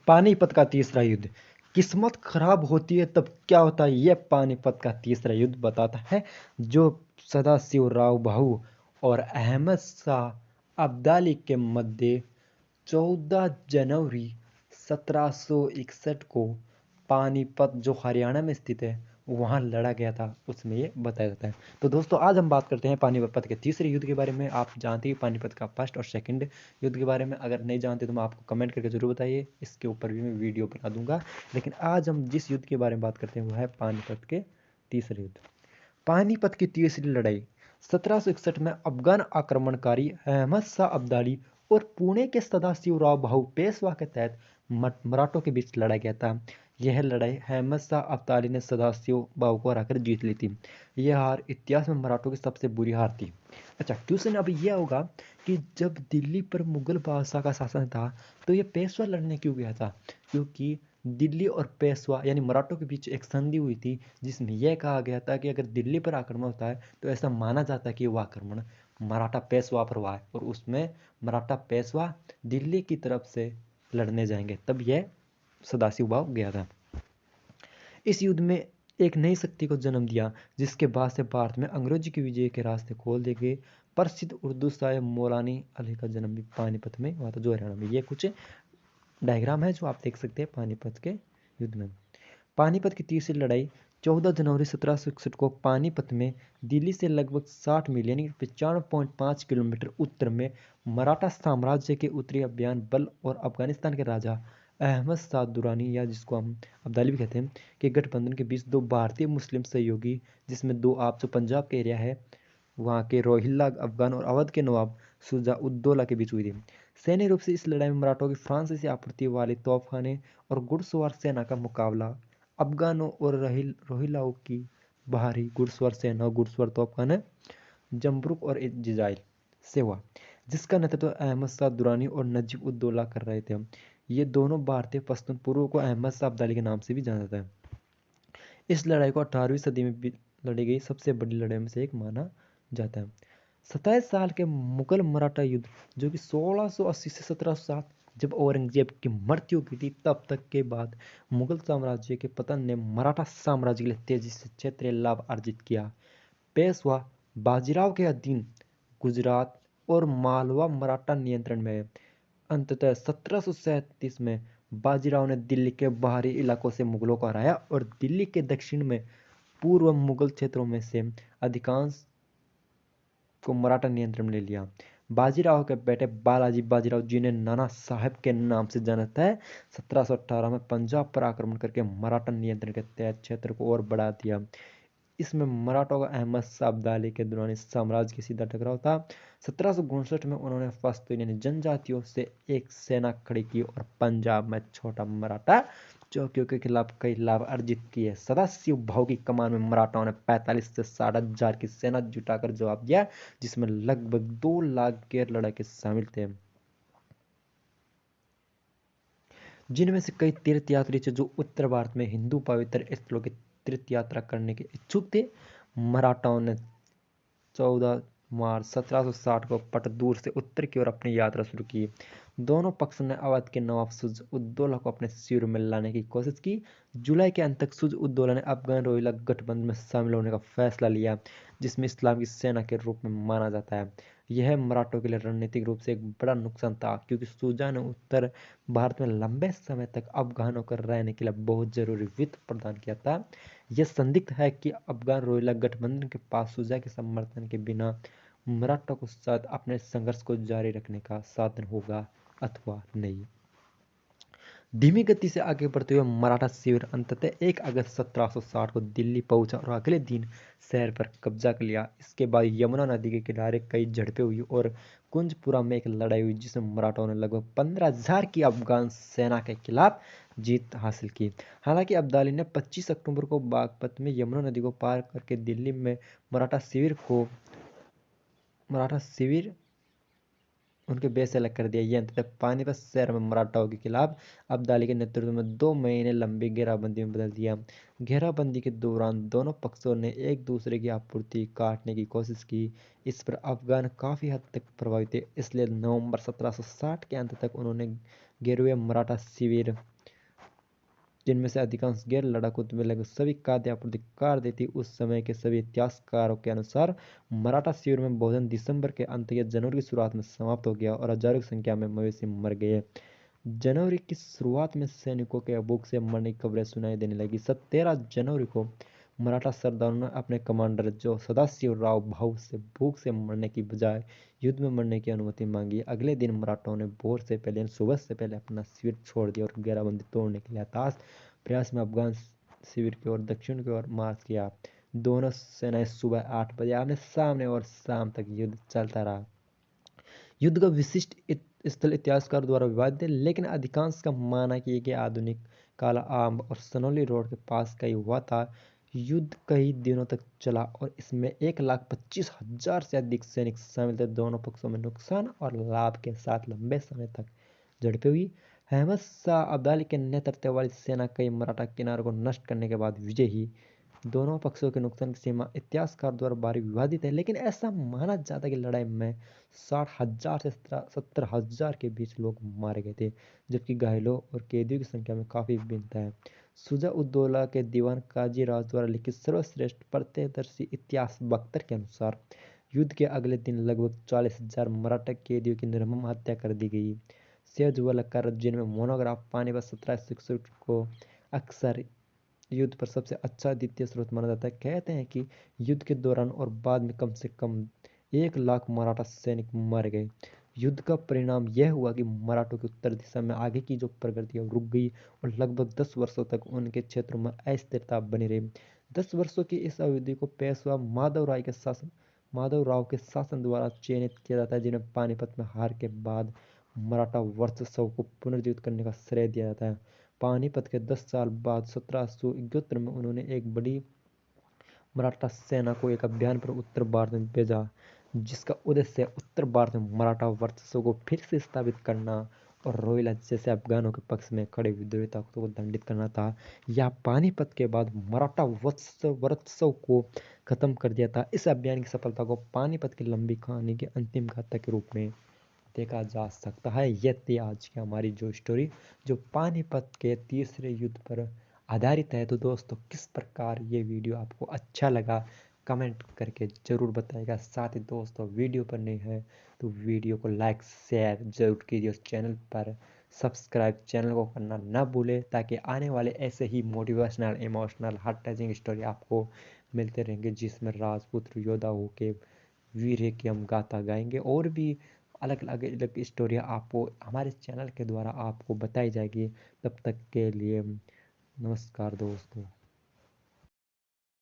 पानीपत का तीसरा युद्ध। किस्मत खराब होती है तब क्या होता है, यह पानीपत का तीसरा युद्ध बताता है, जो सदाशिवराव भाऊ और अहमद शाह अब्दाली के मध्य 14 जनवरी 1761 को पानीपत, जो हरियाणा में स्थित है, वहाँ लड़ा गया था, उसमें ये बताया जाता है। तो दोस्तों आज हम बात करते हैं पानीपत के तीसरे युद्ध के बारे में। आप जानते हैं पानीपत का फर्स्ट और सेकंड युद्ध के बारे में, अगर नहीं जानते तो मैं आपको कमेंट करके जरूर बताइए, इसके ऊपर भी मैं वीडियो बना दूंगा। लेकिन आज हम जिस युद्ध के बारे में बात करते हैं वो है पानीपत के तीसरे युद्ध। पानीपत की तीसरी लड़ाई 1761 में अफगान आक्रमणकारी अहमद शाह अब्दाली और पुणे के सदाशिवराव भाऊ पेशवा के तहत मराठों के बीच लड़ा गया था। यह लड़ाई अहमद शाह अब्दाली ने सदाशिव भाऊ को हराकर जीत ली थी। यह हार इतिहास में मराठों की सबसे बुरी हार थी। अच्छा, क्वेश्चन अब यह होगा कि जब दिल्ली पर मुगल बादशाह का शासन था तो ये पेशवा लड़ने क्यों गया था? क्योंकि दिल्ली और पेशवा यानी मराठों के बीच एक संधि हुई थी, जिसमें यह कहा गया था कि अगर दिल्ली पर आक्रमण होता है तो ऐसा माना जाता है कि वह आक्रमण मराठा पेशवा पर हुआ है, और उसमें मराठा पेशवा दिल्ली की तरफ से लड़ने जाएंगे, तब यह सदाशिव भाव गया था। इस युद्ध में एक नई शक्ति को जन्म दिया, जिसके बाद से भारत में अंग्रेजी की विजय के रास्ते खोल दिए गए। प्रसिद्ध उर्दू शायर मौलाना अली का जन्म भी पानीपत में हुआ था, जो हरियाणा में। ये कुछ डायग्राम है जो आप देख सकते हैं पानीपत के युद्ध में। पानीपत की तीसरी लड़ाई 14 जनवरी 1761 को पानीपत में दिल्ली से लगभग 60 मील यानी 95.5 किलोमीटर उत्तर में मराठा साम्राज्य के उत्तरी अभियान बल और अफगानिस्तान के राजा अहमद शाह दुरानी, या जिसको हम अब्दाली भी कहते हैं, के गठबंधन के बीच दो भारतीय मुस्लिम सहयोगी, जिसमें दो आप जो पंजाब के एरिया है वहाँ के रोहिल्ला अफगान और अवध के नवाब शुजा उद्दौला के बीच हुई थी। सैन्य रूप से इस लड़ाई में मराठों की फ्रांसीसी आपूर्ति वाली तोपखाने और घुड़सवार सेना का मुकाबला अफगानों और रोहिल्लाओं की बाहरी घुड़सवार सेना और घुड़सवार तोपखाने जमरुक और जिजाइल से हुआ, जिसका नेतृत्व अहमद शाह दुरानी और नजीब उद्दौला कर रहे थे। ये दोनों भारतीय पश्तून पूर्व को अहमद शाह अब्दाली के नाम से भी जाना जाता है। इस लड़ाई को 18वीं सदी में लड़ी गई सबसे बड़ी लड़ाई में से एक माना जाता है। 27 साल के मुगल मराठा युद्ध, जो कि 1680 से 1707, जब औरंगजेब की मृत्यु की थी, तब तक के बाद मुगल साम्राज्य के पतन ने मराठा साम्राज्य के लिए तेजी से क्षेत्रीय लाभ अर्जित किया। पेशवा बाजीराव के अधीन गुजरात और मालवा मराठा नियंत्रण में है। अंततः 1737 में बाजीराव ने दिल्ली के बाहरी इलाकों से मुगलों को हराया और दिल्ली के दक्षिण में पूर्व मुगल क्षेत्रों में से अधिकांश को मराठा नियंत्रण में ले लिया। बाजीराव के बेटे बालाजी बाजीराव, जिन्हें नाना साहेब के नाम से जाना जाता है, 1718 में पंजाब पर आक्रमण करके मराठा नियंत्रण के तहत क्षेत्र को और बढ़ा दिया। इसमें मराठों का अहमद शाह अब्दाली के दुरानी साम्राज्य की सीधा टकराव था। 1759 में उन्होंने पश्तून यानी जनजातियों से एक सेना खड़ी की और पंजाब में छोटा मराठा चौकियों के खिलाफ कई लाभ अर्जित किए। सदाशिव भाऊ की कमान में मराठाओं ने 45 से 60 हजार की सेना जुटाकर जवाब दिया, जिसमें लगभग 2 लाख गैर लड़ाके शामिल थे, जिनमें से कई तीर्थयात्री थे जो उत्तर भारत में हिंदू पवित्र स्थलों की तीर्थ यात्रा करने के इच्छुक थे। मराठाओं ने 14 मार्च 1760 को पटदूर से उत्तर की ओर अपनी यात्रा शुरू की। दोनों पक्षों ने अवध के नवाब शुज उद्दौला को अपने शिविर में लाने की कोशिश की। जुलाई के अंत तक शुज उद्दौला ने अफगान रोहिल्ला गठबंधन में शामिल होने का फैसला लिया, जिसमें इस्लाम की सेना के रूप में माना जाता है। यह मराठों के लिए रणनीतिक रूप से एक बड़ा नुकसान था, क्योंकि शुजा ने उत्तर भारत में लंबे समय तक अफगानों को रहने के लिए बहुत जरूरी वित्त प्रदान किया था। यह संदिग्ध है कि अफगान रोहिल्ला गठबंधन के पास शुजा के समर्थन के बिना मराठों को साथ अपने संघर्ष को जारी रखने का साधन होगा अथवा नहीं। धीमी गति से आगे बढ़ते हुए मराठा शिविर अंततः 1 अगस्त 1760 को दिल्ली पहुंचा और अगले दिन शहर पर कब्जा कर लिया। इसके बाद यमुना नदी के किनारे कई झड़पें हुई और कुंजपुरा में एक लड़ाई हुई, जिसमें मराठों ने लगभग 15,000 की अफगान सेना के खिलाफ जीत हासिल की। हालांकि अब्दाली ने 25 अक्टूबर को बागपत में यमुना नदी को पार करके दिल्ली में मराठा शिविर उनके बेस से अलग कर दिया। ये अंततः पानीपत शहर में मराठाओं के खिलाफ अब्दाली के नेतृत्व में 2 महीने लंबी घेराबंदी में बदल दिया। घेराबंदी के दौरान दोनों पक्षों ने एक दूसरे की आपूर्ति काटने की कोशिश की। इस पर अफगान काफी हद तक प्रभावित थे, इसलिए नवंबर 1760 के अंत तक उन्होंने घेरे हुए मराठा शिविर जिनमें से अधिकांश गैर लड़ाकू में लगभग सभी खाद्य आपूर्ति कर देती। उस समय के सभी इतिहासकारों के अनुसार मराठा शिविर में भोजन दिसंबर के अंत या जनवरी की शुरुआत में समाप्त हो गया और हजारों की संख्या में मवेशी मर गए। जनवरी की शुरुआत में सैनिकों के भूख से मरने की खबरें सुनाई देने लगी। 17 जनवरी को मराठा सरदारों ने अपने कमांडर जो सदाशिव राव भाऊ से भूख से मरने की बजाय युद्ध में मरने की अनुमति मांगी। अगले दिन मराठाओं ने भोर से पहले सुबह से पहले अपना शिविर छोड़ दिया और घेराबंदी तोड़ने के लिए हताश प्रयास में अफगान शिविर की ओर दक्षिण की ओर मार्च किया। दोनों सेनाएं सुबह 8 बजे आमने सामने और शाम तक युद्ध चलता रहा। युद्ध का विशिष्ट स्थल इतिहासकार द्वारा विवादित है, लेकिन अधिकांश का मानना है कि आधुनिक काला आम और सनौली रोड के पास का ही हुआ था। युद्ध कई दिनों तक चला और इसमें 1,25,000 से अधिक सैनिक शामिल थे। दोनों पक्षों में नुकसान और लाभ के साथ लंबे समय तक झड़पें हुई। अहमद शाह अब्दाली के नेतृत्व वाली सेना कई मराठा किनारों को नष्ट करने के बाद विजयी। दोनों पक्षों के नुकसान की सीमा इतिहासकार द्वारा भारी विवादित है, लेकिन ऐसा माना जाता है कि लड़ाई में 60,000 से 70,000 के बीच लोग मारे गए थे, जबकि घायलों और कैदियों की संख्या में काफी भिन्नता है। शुजा-उद-दौला के दीवान काजी राज द्वारा लिखित सर्वश्रेष्ठ प्रत्यक्षदर्शी इतिहास बख्तर के अनुसार युद्ध के अगले दिन लगभग 40,000 मराठा कैदियों की निर्मम हत्या कर दी गई। सैयद वल्लभ जिनमें मोनोग्राफ पानीपत 1761 को अक्सर युद्ध पर सबसे अच्छा द्वितीय स्रोत माना जाता है, कहते हैं कि युद्ध के दौरान और बाद में कम से कम 1 लाख मराठा सैनिक मारे गए। युद्ध का परिणाम यह हुआ कि मराठों की उत्तर दिशा में आगे की जो प्रगति है वो रुक गई और लगभग 10 वर्षों तक उनके क्षेत्रों में अस्थिरता बनी रही। 10 वर्षों की इस अवधि को पेशवा माधव राव के शासन द्वारा चिह्नित किया जाता है, जिन्हें पानीपत में हार के बाद मराठा वर्चस्व को पुनर्जीवित करने का श्रेय दिया जाता है। पानीपत के 10 साल बाद 1771 में उन्होंने एक बड़ी मराठा सेना को एक अभियान पर उत्तर भारत में भेजा, जिसका उद्देश्य उत्तर भारत में मराठा वर्चस्व को फिर से स्थापित करना और रोहिला जैसे अफगानों के पक्ष में खड़े विद्रोही ताकतों को दंडित करना था। यह पानीपत के बाद मराठा वर्चस्व को खत्म कर दिया था। इस अभियान की सफलता को पानीपत की लंबी कहानी के अंतिम गाथा के रूप में देखा जा सकता है। ये थी आज की हमारी जो स्टोरी, जो पानीपत के तीसरे युद्ध पर आधारित है। तो दोस्तों, किस प्रकार ये वीडियो आपको अच्छा लगा कमेंट करके ज़रूर बताइएगा। साथ ही दोस्तों, वीडियो पर नहीं है तो वीडियो को लाइक शेयर ज़रूर कीजिए। उस चैनल पर सब्सक्राइब चैनल को करना ना भूलें, ताकि आने वाले ऐसे ही motivational emotional heart touching story आपको मिलते रहेंगे, जिसमें राजपूत योद्धा होके वीर की हम गाथा गाएंगे। और भी अलग अलग स्टोरियाँ आपको हमारे चैनल के द्वारा आपको बताई जाएगी। तब तक के लिए नमस्कार दोस्तों।